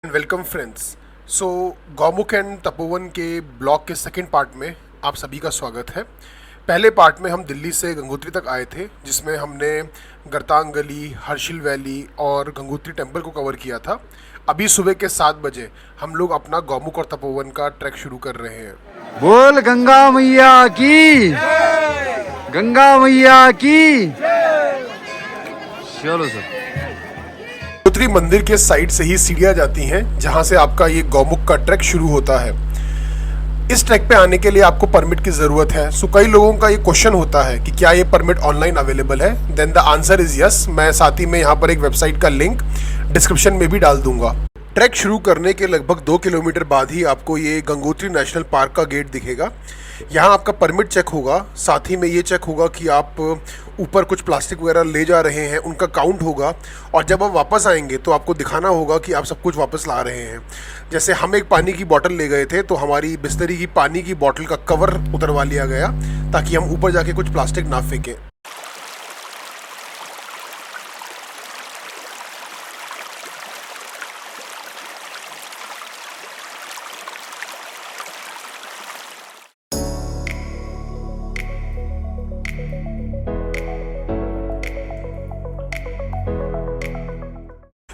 Welcome friends. So Gaumukh and Tapovan के blog के second part में आप सभी का स्वागत है। पहले पार्ट में हम दिल्ली से गंगोत्री तक आए थे, जिसमें हमने गरतांग गली, हर्षिल वैली और गंगोत्री टेम्पल को कवर किया था। अभी सुबह के 7 बजे हम लोग अपना गौमुख और तपोवन का ट्रैक शुरू कर रहे हैं। बोल गंगा मैया की, गंगा मैया की। चलो सर। गंगोत्री मंदिर के साइड से ही सीढ़ियाँ जाती हैं, जहाँ से आपका ये गौमुख का ट्रैक शुरू होता है। इस ट्रैक पे आने के लिए आपको परमिट की ज़रूरत है। सो कई लोगों का ये क्वेश्चन होता है कि क्या ये परमिट ऑनलाइन अवेलेबल है। Then the answer is yes. मैं साथ ही में यहाँ पर एक वेबसाइट का लिंक डिस्क्रिप्शन में भी डाल दूंगा। ट्रैक शुरू करने के लगभग 2 किलोमीटर बाद ही आपको ये गंगोत्री नेशनल पार्क का गेट दिखेगा। यहाँ आपका परमिट चेक होगा, साथ ही में ये चेक होगा कि आप ऊपर कुछ प्लास्टिक वगैरह ले जा रहे हैं, उनका काउंट होगा। और जब आप वापस आएंगे तो आपको दिखाना होगा कि आप सब कुछ वापस ला रहे हैं। जैसे हम एक पानी की बोतल ले गए थे, तो हमारी बिस्तरी की पानी की बोतल का कवर उतरवा लिया गया ताकि हम ऊपर जाके कुछ प्लास्टिक ना फेंकें।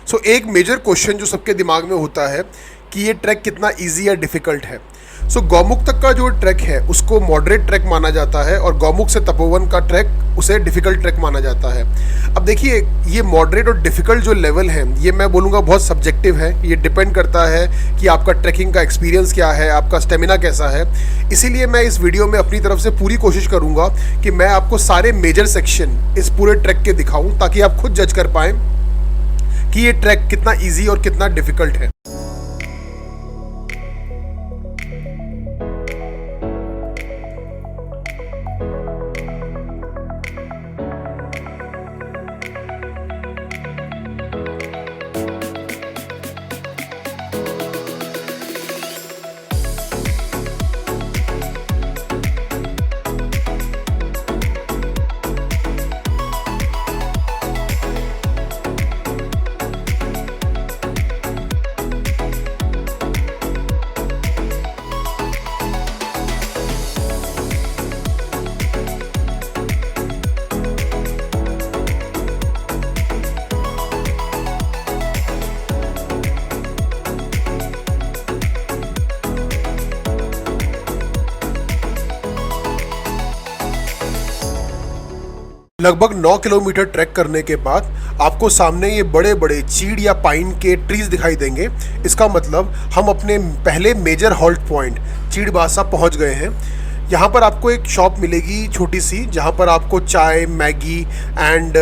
सो एक मेजर क्वेश्चन जो सबके दिमाग में होता है कि ये ट्रैक कितना इजी या डिफ़िकल्ट है। सो गौमुख तक का जो ट्रैक है उसको मॉडरेट ट्रैक माना जाता है, और गौमुख से तपोवन का ट्रैक उसे डिफ़िकल्ट ट्रैक माना जाता है। अब देखिए, ये मॉडरेट और डिफ़िकल्ट जो लेवल है, ये मैं बोलूँगा बहुत सब्जेक्टिव है। ये डिपेंड करता है कि आपका ट्रैकिंग का एक्सपीरियंस क्या है, आपका स्टेमिना कैसा है। इसीलिए मैं इस वीडियो में अपनी तरफ से पूरी कोशिश करूँगा कि मैं आपको सारे मेजर सेक्शन इस पूरे ट्रैक के दिखाऊँ, ताकि आप खुद जज कर पाएँ कि ये ट्रैक कितना इजी और कितना डिफिकल्ट है। लगभग 9 किलोमीटर ट्रैक करने के बाद आपको सामने ये बड़े बड़े चीड़ या पाइन के ट्रीज दिखाई देंगे। इसका मतलब हम अपने पहले मेजर हॉल्ट पॉइंट चीड़बासा पहुंच गए हैं। यहाँ पर आपको एक शॉप मिलेगी छोटी सी, जहाँ पर आपको चाय, मैगी एंड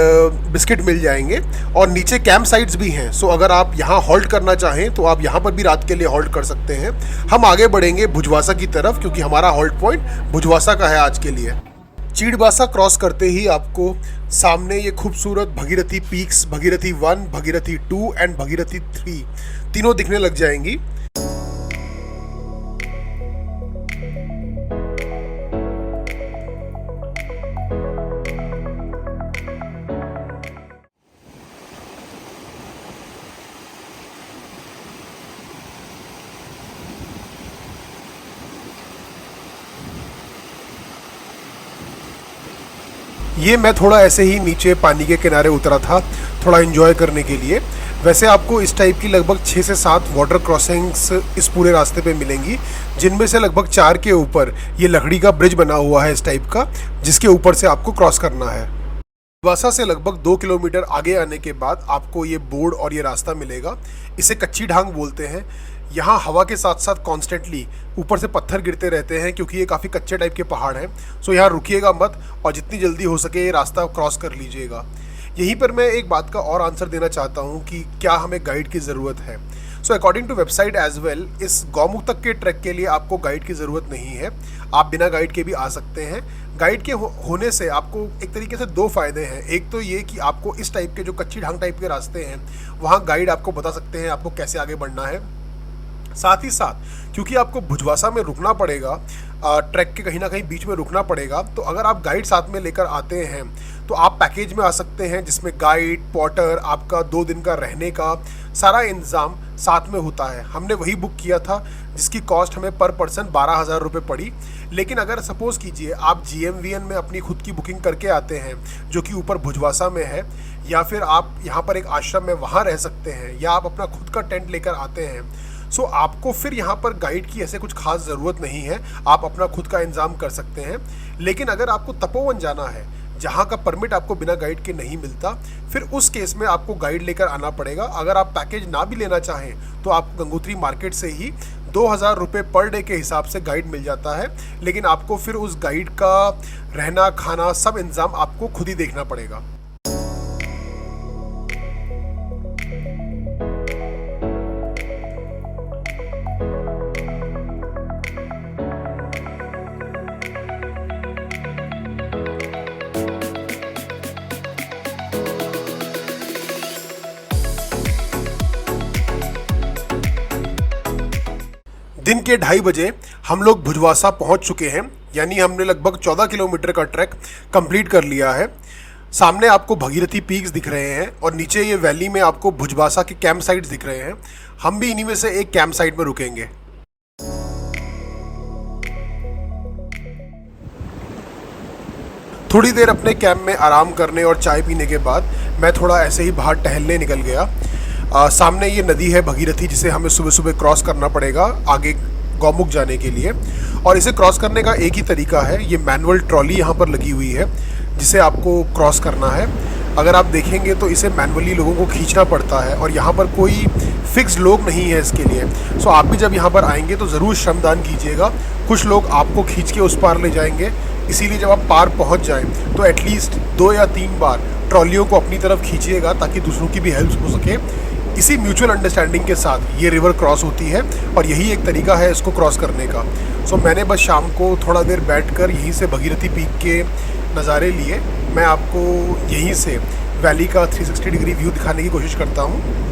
बिस्किट मिल जाएंगे, और नीचे कैंप साइट्स भी हैं। सो अगर आप यहाँ हॉल्ट करना चाहें तो आप यहाँ पर भी रात के लिए हॉल्ट कर सकते हैं। हम आगे बढ़ेंगे भुजवासा की तरफ, क्योंकि हमारा हॉल्ट पॉइंट भुजवासा का है आज के लिए। चीड़बासा क्रॉस करते ही आपको सामने ये खूबसूरत भगीरथी पीक्स, भगीरथी 1, भगीरथी 2 एंड भगीरथी 3 तीनों दिखने लग जाएंगी। ये मैं थोड़ा ऐसे ही नीचे पानी के किनारे उतरा था, थोड़ा एंजॉय करने के लिए। वैसे आपको इस टाइप की लगभग 6 से 7 वाटर क्रॉसिंग्स इस पूरे रास्ते पे मिलेंगी, जिनमें से लगभग 4 के ऊपर ये लकड़ी का ब्रिज बना हुआ है इस टाइप का, जिसके ऊपर से आपको क्रॉस करना है। वासा से लगभग 2 किलोमीटर आगे आने के बाद आपको ये बोर्ड और ये रास्ता मिलेगा। इसे कच्ची ढांग बोलते हैं। यहाँ हवा के साथ साथ कॉन्स्टेंटली ऊपर से पत्थर गिरते रहते हैं, क्योंकि ये काफ़ी कच्चे टाइप के पहाड़ हैं। सो यहाँ रुकिएगा मत, और जितनी जल्दी हो सके ये रास्ता क्रॉस कर लीजिएगा। यहीं पर मैं एक बात का और आंसर देना चाहता हूँ कि क्या हमें गाइड की ज़रूरत है। So according to website as well, इस गौमुख तक के ट्रैक के लिए आपको गाइड की ज़रूरत नहीं है। आप बिना गाइड के भी आ सकते हैं। गाइड के होने से आपको एक तरीके से 2 फ़ायदे हैं। एक तो ये कि आपको इस टाइप के जो कच्ची ढांग टाइप के रास्ते हैं, वहाँ गाइड आपको बता सकते हैं आपको कैसे आगे बढ़ना है। साथ ही साथ क्योंकि आपको भुजवासा में रुकना पड़ेगा, ट्रैक के कहीं ना कहीं बीच में रुकना पड़ेगा, तो अगर आप गाइड साथ में लेकर आते हैं तो आप पैकेज में आ सकते हैं जिसमें गाइड, पॉटर, आपका 2 दिन का रहने का सारा इंतज़ाम साथ में होता है। हमने वही बुक किया था जिसकी कॉस्ट हमें पर पर्सन 12,000 रुपये पड़ी। लेकिन अगर सपोज़ कीजिए आप GMVN में अपनी खुद की बुकिंग करके आते हैं जो कि ऊपर भुजवासा में है, या फिर आप यहाँ पर एक आश्रम में वहाँ रह सकते हैं, या आप अपना खुद का टेंट लेकर आते हैं, सो आपको फिर यहाँ पर गाइड की ऐसे कुछ खास ज़रूरत नहीं है, आप अपना खुद का इंतज़ाम कर सकते हैं। लेकिन अगर आपको तपोवन जाना है जहाँ का परमिट आपको बिना गाइड के नहीं मिलता, फिर उस केस में आपको गाइड लेकर आना पड़ेगा। अगर आप पैकेज ना भी लेना चाहें तो आपको गंगोत्री मार्केट से ही 2,000 रुपये पर डे के हिसाब से गाइड मिल जाता है, लेकिन आपको फिर उस गाइड का रहना, खाना, सब इंतज़ाम आपको खुद ही देखना पड़ेगा। दिन के 2:30 बजे हम लोग भुजवासा पहुंच चुके हैं, यानी हमने लगभग 14 किलोमीटर का ट्रैक कंप्लीट कर लिया है। सामने आपको भगीरथी पीक्स दिख रहे हैं और नीचे ये वैली में आपको भुजवासा के कैंप साइट्स दिख रहे हैं। हम भी इन्हीं में से एक कैंप साइट में रुकेंगे। थोड़ी देर अपने कैंप में आराम करने और चाय पीने के बाद मैं थोड़ा ऐसे ही बाहर टहलने निकल गया। सामने ये नदी है भगीरथी, जिसे हमें सुबह सुबह क्रॉस करना पड़ेगा आगे गौमुख जाने के लिए। और इसे क्रॉस करने का एक ही तरीका है, ये मैनुअल ट्रॉली यहाँ पर लगी हुई है जिसे आपको क्रॉस करना है। अगर आप देखेंगे तो इसे मैनुअली लोगों को खींचना पड़ता है और यहाँ पर कोई फिक्स लोग नहीं है इसके लिए। सो आप भी जब यहाँ पर आएंगे तो ज़रूर श्रमदान कीजिएगा। कुछ लोग आपको खींच के उस पार ले जाएंगे, इसीलिए जब आप पार पहुँच जाएं तो एटलीस्ट 2 या 3 बार ट्रॉलियों को अपनी तरफ खींचिएगा ताकि दूसरों की भी हेल्प हो सके। इसी म्यूचुअल अंडरस्टैंडिंग के साथ ये रिवर क्रॉस होती है और यही एक तरीका है इसको क्रॉस करने का। सो मैंने बस शाम को थोड़ा देर बैठकर यहीं से भगीरथी पीक के नज़ारे लिए। मैं आपको यहीं से वैली का 360 डिग्री व्यू दिखाने की कोशिश करता हूँ।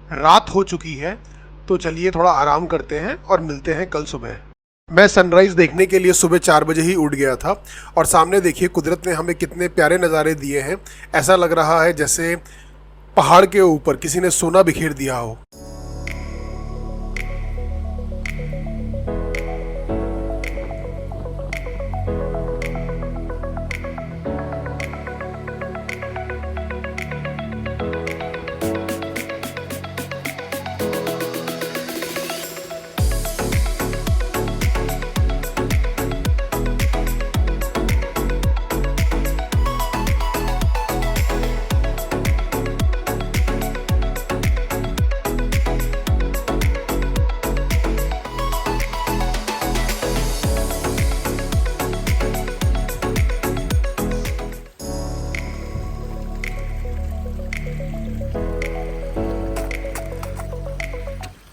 रात हो चुकी है तो चलिए थोड़ा आराम करते हैं और मिलते हैं कल सुबह। मैं सनराइज़ देखने के लिए सुबह 4 बजे ही उठ गया था और सामने देखिए कुदरत ने हमें कितने प्यारे नज़ारे दिए हैं। ऐसा लग रहा है जैसे पहाड़ के ऊपर किसी ने सोना बिखेर दिया हो।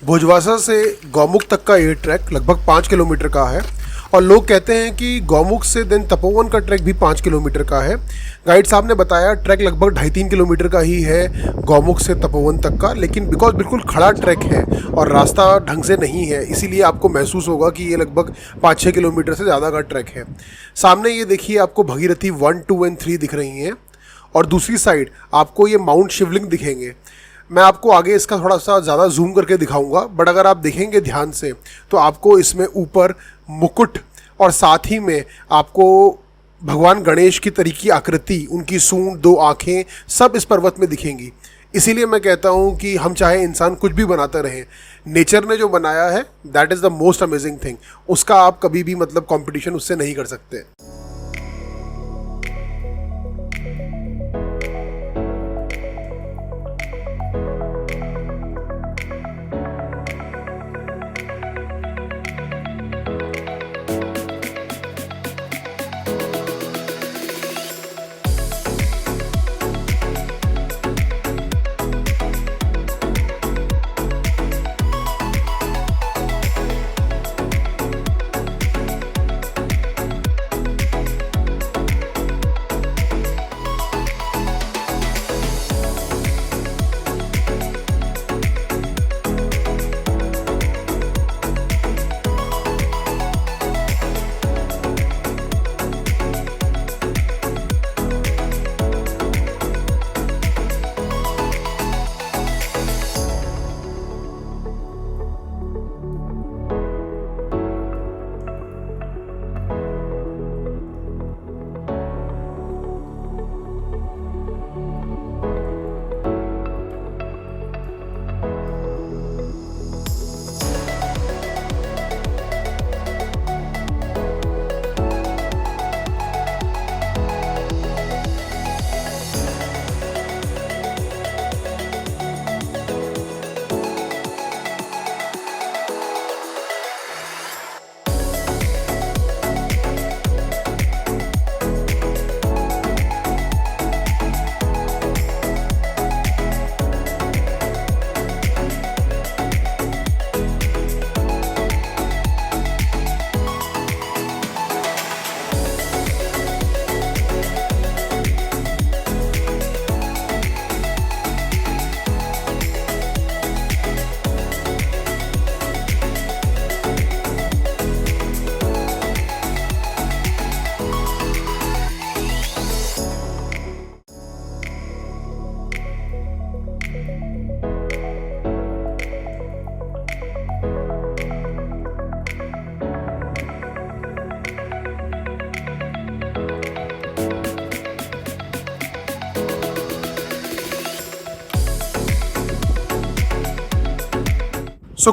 भुजवासा से गौमुख तक का ये ट्रैक लगभग 5 किलोमीटर का है और लोग कहते हैं कि गौमुख से देन तपोवन का ट्रैक भी 5 किलोमीटर का है। गाइड साहब ने बताया ट्रैक लगभग 2.5-3 किलोमीटर का ही है गौमुख से तपोवन तक का, लेकिन बिकॉज बिल्कुल खड़ा ट्रैक है और रास्ता ढंग से नहीं है, इसीलिए आपको महसूस होगा कि ये लगभग 5-6 किलोमीटर से ज़्यादा का ट्रैक है। सामने ये देखिए आपको भगीरथी 1, 2 एंड 3 दिख रही हैं और दूसरी साइड आपको ये माउंट शिवलिंग दिखेंगे। मैं आपको आगे इसका थोड़ा सा ज़्यादा जूम करके दिखाऊंगा, बट अगर आप देखेंगे ध्यान से तो आपको इसमें ऊपर मुकुट और साथ ही में आपको भगवान गणेश की तरह की आकृति, उनकी सूंड, 2 आँखें सब इस पर्वत में दिखेंगी। इसीलिए मैं कहता हूँ कि हम चाहे इंसान कुछ भी बनाते रहें, नेचर ने जो बनाया है that is the most amazing thing. उसका आप कभी भी मतलब कंपटीशन उससे नहीं कर सकते।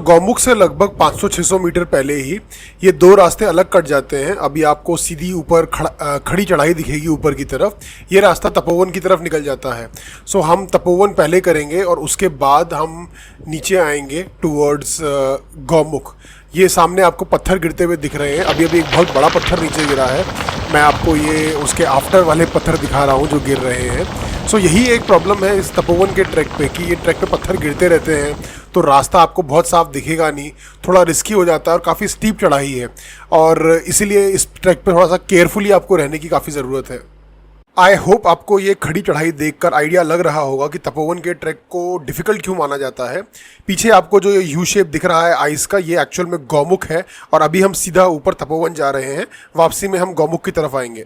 गौमुख से लगभग 500-600 मीटर पहले ही ये 2 रास्ते अलग कट जाते हैं। अभी आपको सीधी ऊपर खड़ी चढ़ाई दिखेगी ऊपर की तरफ, ये रास्ता तपोवन की तरफ निकल जाता है। हम तपोवन पहले करेंगे और उसके बाद हम नीचे आएंगे टूवर्ड्स गौमुख। ये सामने आपको पत्थर गिरते हुए दिख रहे हैं, अभी अभी एक बहुत बड़ा पत्थर नीचे गिरा है, मैं आपको ये उसके आफ्टर वाले पत्थर दिखा रहा हूँ जो गिर रहे हैं। यही एक प्रॉब्लम है इस तपोवन के ट्रैक पे कि ये ट्रैक पे पत्थर गिरते रहते हैं, तो रास्ता आपको बहुत साफ दिखेगा नहीं, थोड़ा रिस्की हो जाता है और काफ़ी स्टीप चढ़ाई है, और इसीलिए इस ट्रैक पे थोड़ा सा केयरफुली आपको रहने की काफ़ी ज़रूरत है। आई होप आपको ये खड़ी चढ़ाई देखकर आइडिया लग रहा होगा कि तपोवन के ट्रैक को डिफ़िकल्ट क्यों माना जाता है। पीछे आपको जो ये यू शेप दिख रहा है आइस का, ये एक्चुअल में गौमुख है, और अभी हम सीधा ऊपर तपोवन जा रहे हैं, वापसी में हम गौमुख की तरफ आएंगे।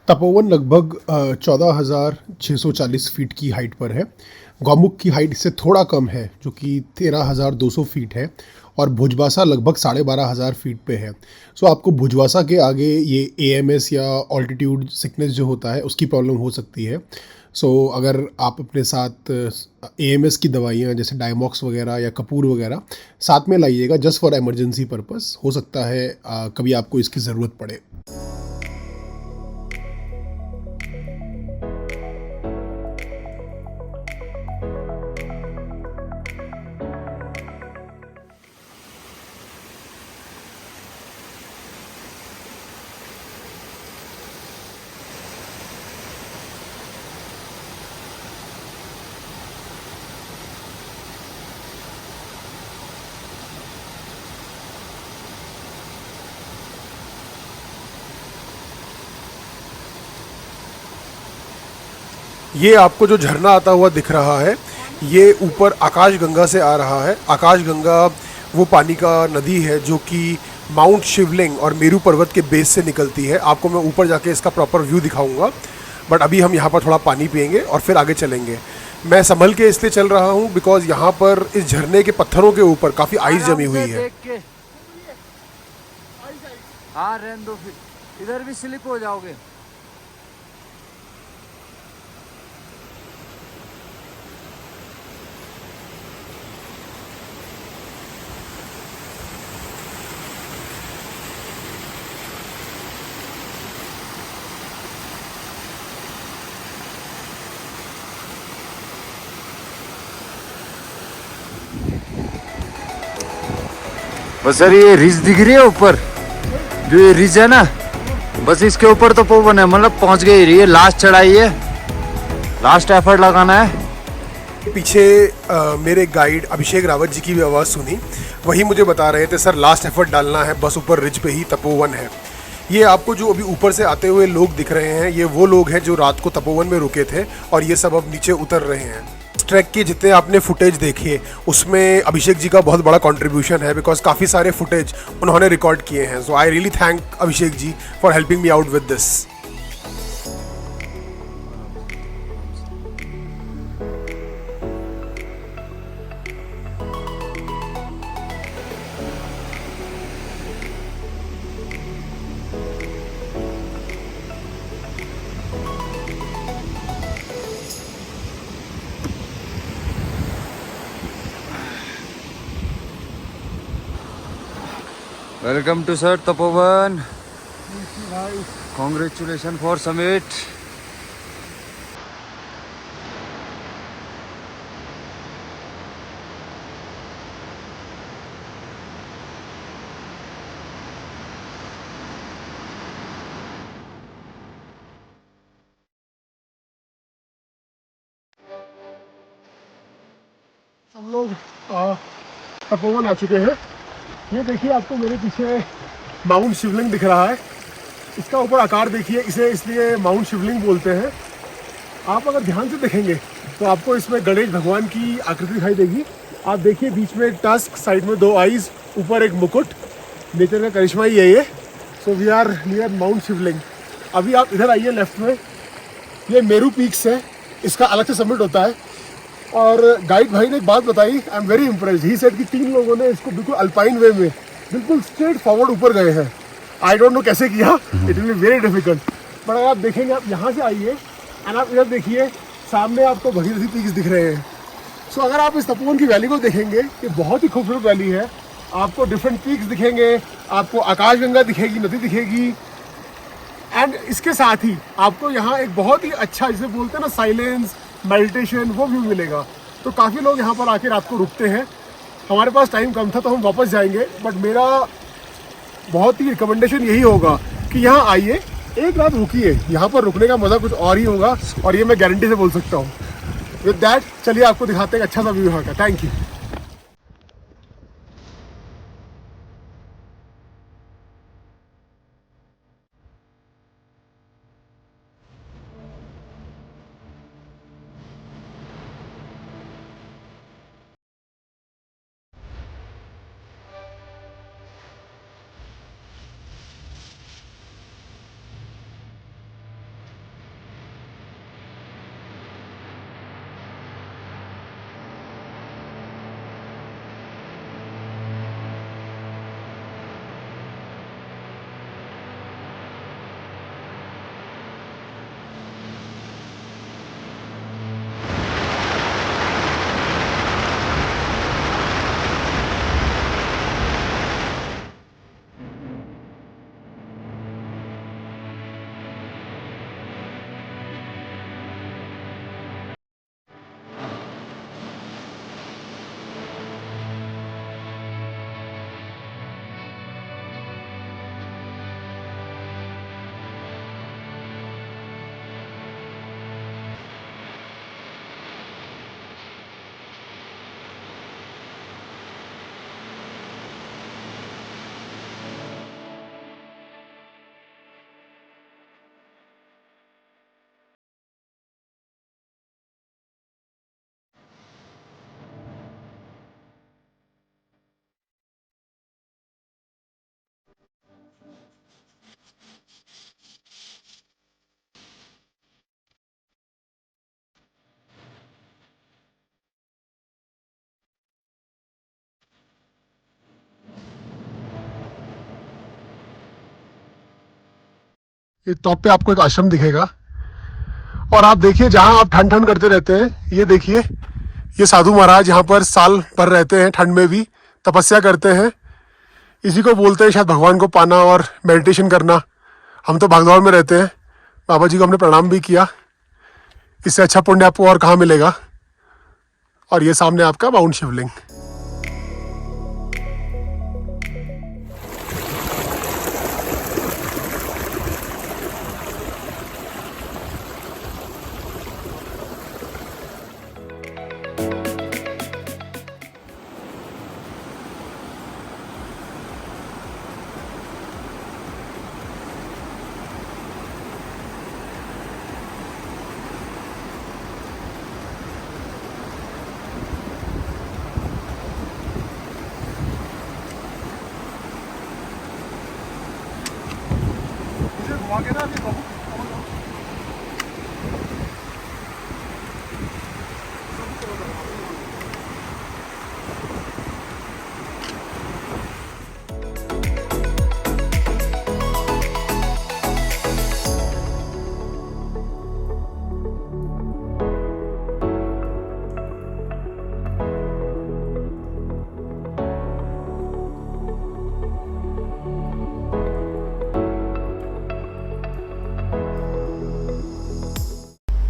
तपोवन लगभग 14,640 फीट की हाइट पर है। गौमुख की हाइट इससे थोड़ा कम है जो कि 13,200 फीट है, और भुजबासा लगभग 12,500 फीट पे है। सो आपको भुजबासा के आगे ये एएमएस या ऑल्टीट्यूड सिकनेस जो होता है उसकी प्रॉब्लम हो सकती है। सो अगर आप अपने साथ एएमएस की दवाइयाँ जैसे डायमॉक्स वगैरह या कपूर वगैरह साथ में लाइएगा, जस्ट फॉर इमरजेंसी पर्पस। हो सकता है कभी आपको इसकी ज़रूरत पड़े। ये आपको जो झरना आता हुआ दिख रहा है, ये ऊपर आकाश गंगा से आ रहा है। आकाश गंगा वो पानी का नदी है जो कि माउंट शिवलिंग और मेरू पर्वत के बेस से निकलती है। आपको मैं ऊपर जाके इसका प्रॉपर व्यू दिखाऊंगा, बट अभी हम यहाँ पर थोड़ा पानी पियेंगे और फिर आगे चलेंगे। मैं संभल के इसलिए चल रहा हूँ बिकॉज यहाँ पर इस झरने के पत्थरों के ऊपर काफ़ी आइस जमी हुई है। देख के हाँ रहने दो, फिर इधर भी स्लिप हो जाओगे। बस सर ये रिज दिख रही है ऊपर, जो ये रिज है ना, बस इसके ऊपर तो पवन है, मतलब पहुंच गई रही है। लास्ट चढ़ाई है, लास्ट एफर्ट लगाना है। पीछे मेरे गाइड अभिषेक रावत जी की भी आवाज़ सुनी। वही मुझे बता रहे थे सर लास्ट एफर्ट डालना है, बस ऊपर रिज पे ही तपोवन है। ये आपको जो अभी ऊपर से आते हुए लोग दिख रहे हैं, ये वो लोग हैं जो रात को तपोवन में रुके थे और ये सब अब नीचे उतर रहे हैं। इस ट्रैक के जितने आपने फुटेज देखे उसमें अभिषेक जी का बहुत बड़ा कंट्रीब्यूशन है, बिकॉज काफ़ी सारे फुटेज उन्होंने रिकॉर्ड किए हैं। So I really thank Abhishek ji for helping me out with this. Welcome to sir Tapovan, congratulation for summit. हम लोग तपोवन आ चुके हैं। ये देखिए आपको मेरे पीछे माउंट शिवलिंग दिख रहा है। इसका ऊपर आकार देखिए, इसे इसलिए माउंट शिवलिंग बोलते हैं। आप अगर ध्यान से देखेंगे तो आपको इसमें गणेश भगवान की आकृति दिखाई देगी। आप देखिए बीच में एक टस्क, साइड में 2 आईज, ऊपर एक मुकुट। नेचर का करिश्मा ही है ये। So we are near mount Shivling. अभी आप इधर आइए लेफ्ट में, ये मेरू पीक्स है, इसका अलग से समिट होता है। और गाइड भाई ने एक बात बताई, I am very impressed. He said कि 3 लोगों ने इसको बिल्कुल अल्पाइन वे में बिल्कुल स्ट्रेट फॉरवर्ड ऊपर गए हैं। आई डोंट नो कैसे किया, it will be very difficult. But अगर आप देखेंगे, आप यहाँ से आइए एंड आप इधर देखिए, सामने आपको भगीरथी पीक्स दिख रहे हैं। सो अगर आप इस तपोवन की वैली को देखेंगे, ये बहुत ही खूबसूरत वैली है। आपको डिफरेंट पीक्स दिखेंगे, आपको आकाशगंगा दिखेगी, नदी दिखेगी, एंड इसके साथ ही आपको यहाँ एक बहुत ही अच्छा, जिसे बोलते हैं ना साइलेंस, मेडिटेशन, वो व्यू मिलेगा। तो काफ़ी लोग यहाँ पर आके रात को रुकते हैं। हमारे पास टाइम कम था तो हम वापस जाएंगे, बट मेरा बहुत ही रिकमेंडेशन यही होगा कि यहाँ आइए, एक रात रुकिए। यहाँ पर रुकने का मज़ा कुछ और ही होगा, और ये मैं गारंटी से बोल सकता हूँ। विद दैट चलिए आपको दिखाते हैं अच्छा सा व्यू यहाँ का। Thank you. ये टॉप पे आपको एक आश्रम दिखेगा और आप देखिए जहाँ आप ठंड ठंड करते रहते हैं, ये देखिए ये साधु महाराज यहाँ पर साल भर रहते हैं, ठंड में भी तपस्या करते हैं। इसी को बोलते हैं शायद भगवान को पाना और मेडिटेशन करना। हम तो भागदौड़ में रहते हैं। बाबा जी को हमने प्रणाम भी किया। इससे अच्छा पुण्य आपको और कहाँ मिलेगा। और ये सामने आपका माउंट शिवलिंग।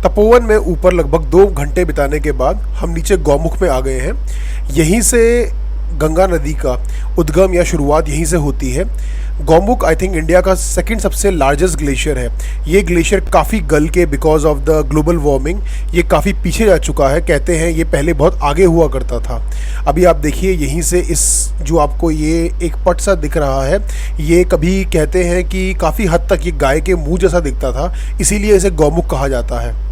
तपोवन में ऊपर लगभग 2 घंटे बिताने के बाद हम नीचे गौमुख में आ गए हैं। यहीं से गंगा नदी का उद्गम या शुरुआत यहीं से होती है। गौमुख आई थिंक इंडिया का सेकंड सबसे लार्जेस्ट ग्लेशियर है। ये ग्लेशियर काफ़ी गल के because of the global warming ये काफ़ी पीछे जा चुका है। कहते हैं ये पहले बहुत आगे हुआ करता था। अभी आप देखिए यहीं से इस जो आपको ये एक पट सा दिख रहा है, ये कभी कहते हैं कि काफ़ी हद तक ये गाय के मुंह जैसा दिखता था, इसीलिए इसे गौमुख कहा जाता है।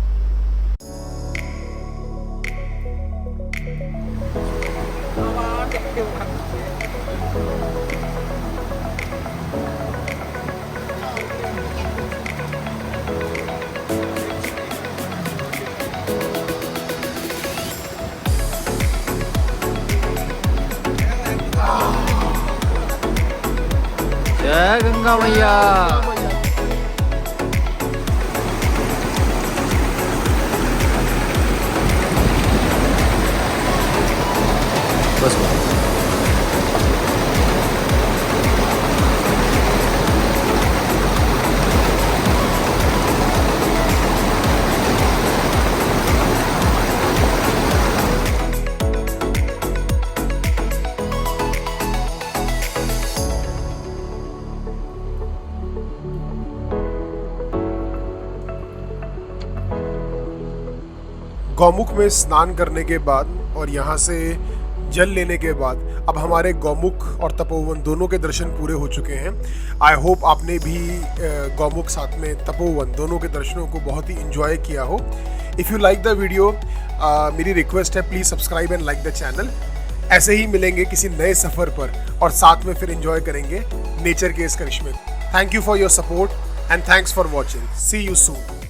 जय गंगा मैया। बस गौमुख में स्नान करने के बाद और यहाँ से जल लेने के बाद अब हमारे गौमुख और तपोवन दोनों के दर्शन पूरे हो चुके हैं। आई होप आपने भी गौमुख साथ में तपोवन दोनों के दर्शनों को बहुत ही इंजॉय किया हो। If you like the video मेरी रिक्वेस्ट है please subscribe and like the channel. ऐसे ही मिलेंगे किसी नए सफ़र पर और साथ में फिर इंजॉय करेंगे नेचर के इस करिश्मे। Thank you for your support and thanks for watching. See you soon.